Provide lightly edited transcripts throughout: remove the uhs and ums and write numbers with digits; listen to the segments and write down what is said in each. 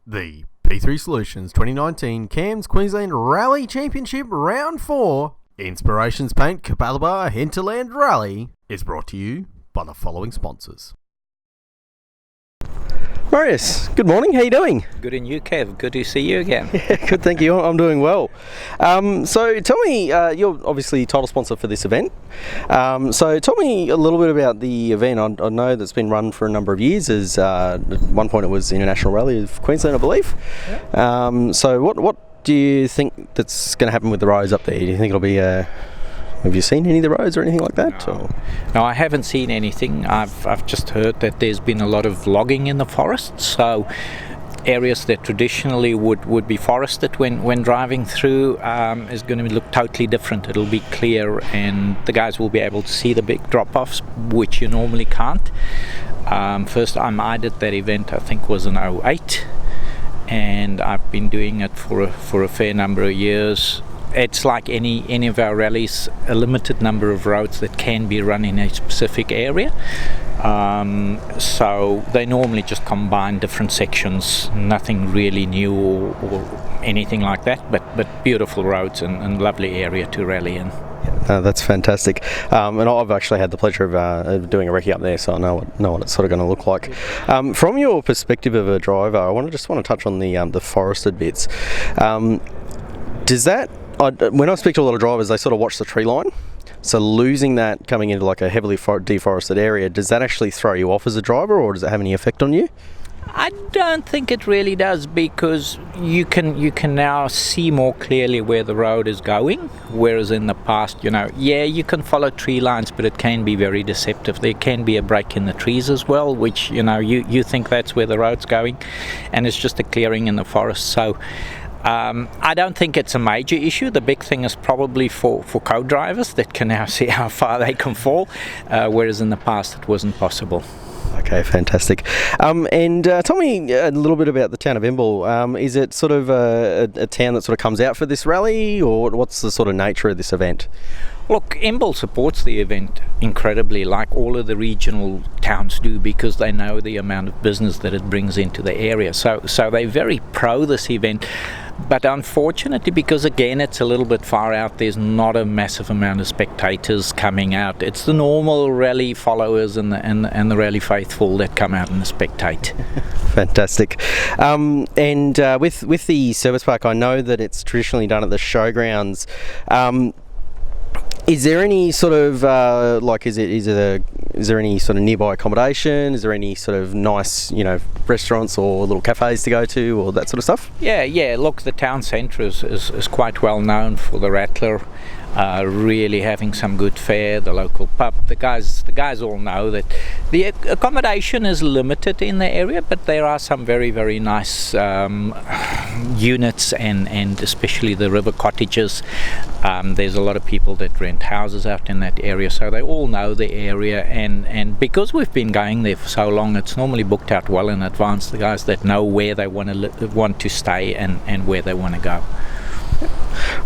The P3 Solutions 2019 CAMS Queensland Rally Championship Round 4 Inspirations Paint Capalaba Hinterland Rally is brought to you by the following sponsors. Marius, good morning, how are you doing? Good in you, Kev. Good to see you again. Yeah, good, thank you. I'm doing well. So tell me, you're obviously title sponsor for this event. So tell me a little bit about the event. I know that's been run for a number of years. At one point it was the International Rally of Queensland, I believe. Yeah. So what do you think that's going to happen with the roads up there? Do you think it'll be have you seen any of the roads or anything like that? No, I haven't seen anything. I've just heard that there's been a lot of logging in the forest, so areas that traditionally would be forested when driving through is going to look totally different. It'll be clear and the guys will be able to see the big drop-offs, which you normally can't. First time I did that event, I think, was in 2008, and I've been doing it for a fair number of years. It's like any of our rallies, a limited number of roads that can be run in a specific area. So they normally just combine different sections, nothing really new or anything like that, but beautiful roads and lovely area to rally in. That's fantastic. And I've actually had the pleasure of doing a recce up there, so I know what it's sort of going to look like. From your perspective of a driver, I want to touch on the forested bits. Does that, when I speak to a lot of drivers, they sort of watch the tree line. So losing that coming into like a heavily deforested area, does that actually throw you off as a driver, or does it have any effect on you? I don't think it really does, because you can now see more clearly where the road is going, whereas in the past, you can follow tree lines, but it can be very deceptive. There can be a break in the trees as well, which you think that's where the road's going, and it's just a clearing in the forest. So I don't think it's a major issue. The big thing is probably for co-drivers that can now see how far they can fall, whereas in the past it wasn't possible. Okay, fantastic. And tell me a little bit about the town of Imbil. Is it sort of a town that sort of comes out for this rally, or what's the sort of nature of this event? Look, Imbil supports the event incredibly, like all of the regional towns do, because they know the amount of business that it brings into the area. So they're very pro this event. But unfortunately, because again it's a little bit far out, there's not a massive amount of spectators coming out. It's the normal rally followers and the rally faithful that come out and spectate. Fantastic. And with the service park, I know that it's traditionally done at the showgrounds. Is there any sort of is there any sort of nearby accommodation? Is there any sort of nice restaurants or little cafes to go to, or that sort of stuff? Yeah. Look, the town centre is quite well known for the Rattler. Really having some good fare, the local pub. The guys all know that the accommodation is limited in the area, but there are some very, very nice units and especially the river cottages. There's a lot of people that rent houses out in that area, so they all know the area, and because we've been going there for so long, it's normally booked out well in advance. The guys that know where they want to stay and where they want to go.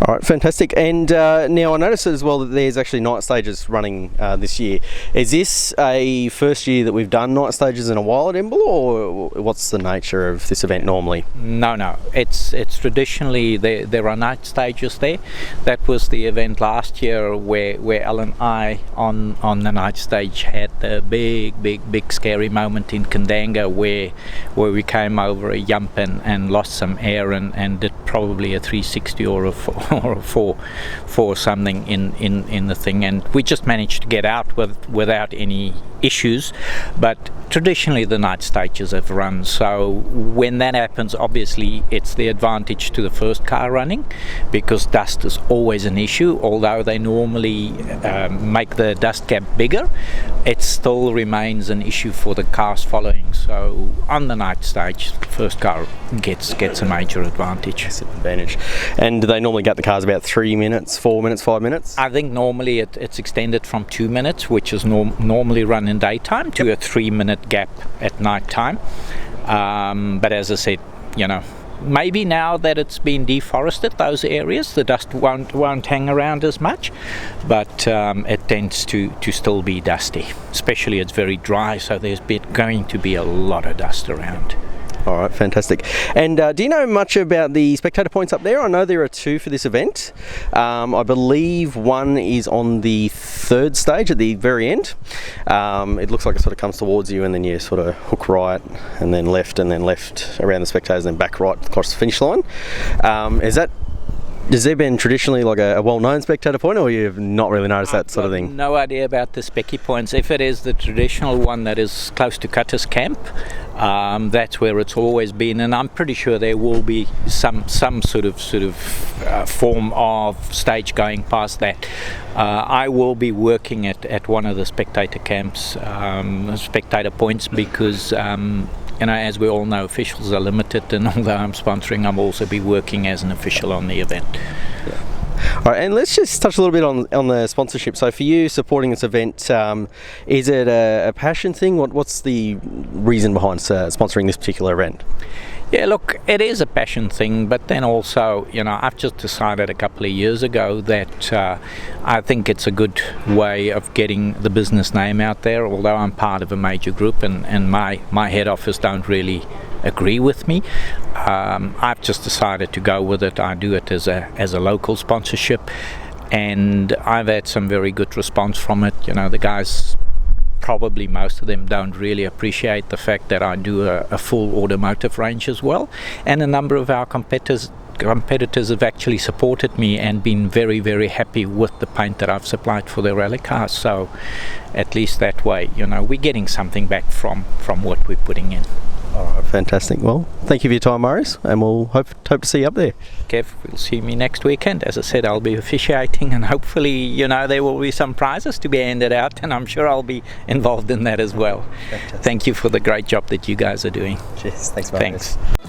All right, fantastic. And now I noticed as well that there's actually night stages running this year. Is this a first year that we've done night stages in a while at Imbil, or what's the nature of this event normally? No. It's traditionally there are night stages there. That was the event last year where Al and I on the night stage had the big scary moment in Kandanga where we came over a jump and lost some air and did probably a 360 or a 4 something in the thing, and we just managed to get out without any issues. But traditionally the night stages have run, so when that happens, obviously it's the advantage to the first car running, because dust is always an issue. Although they normally make the dust gap bigger, it still remains an issue for the cars following. So on the night stage, the first car gets a major advantage. And do they normally get the cars about 3 minutes, 4 minutes, 5 minutes? I think normally it's extended from 2 minutes, which is normally run in daytime, to a 3-minute gap at night time. But as I said, maybe now that it's been deforested, those areas, the dust won't hang around as much, but it tends to still be dusty. Especially it's very dry, so there's going to be a lot of dust around. All right, fantastic. And do you know much about the spectator points up there? I know there are 2 for this event. I believe one is on the 3rd stage at the very end. It looks like it sort of comes towards you, and then you sort of hook right and then left around the spectators and then back right across the finish line. Has there been traditionally like a well-known spectator point, or you've not really noticed that sort of thing? No idea about the specky points. If it is the traditional one that is close to Cutter's Camp, that's where it's always been, and I'm pretty sure there will be some sort of form of stage going past that. I will be working at one of the spectator camps, spectator points, because as we all know, officials are limited, and although I'm sponsoring, I'll also be working as an official on the event. All right, and let's just touch a little bit on the sponsorship. So for you supporting this event, is it a passion thing? What's the reason behind sponsoring this particular event? Yeah, look, it is a passion thing, but then also, I've just decided a couple of years ago that I think it's a good way of getting the business name out there, although I'm part of a major group and my head office don't really agree with me. I've just decided to go with it. I do it as a local sponsorship, and I've had some very good response from it. The guys, probably most of them, don't really appreciate the fact that I do a full automotive range as well, and a number of our competitors have actually supported me and been very, very happy with the paint that I've supplied for their rally cars. So at least that way, we're getting something back from what we're putting in. All right, fantastic. Well, thank you for your time, Marius, and we'll hope to see you up there. Kev, we'll see me next weekend. As I said, I'll be officiating, and hopefully, there will be some prizes to be handed out, and I'm sure I'll be involved in that as well. Fantastic. Thank you for the great job that you guys are doing. Cheers. Thanks, Marius. Thanks.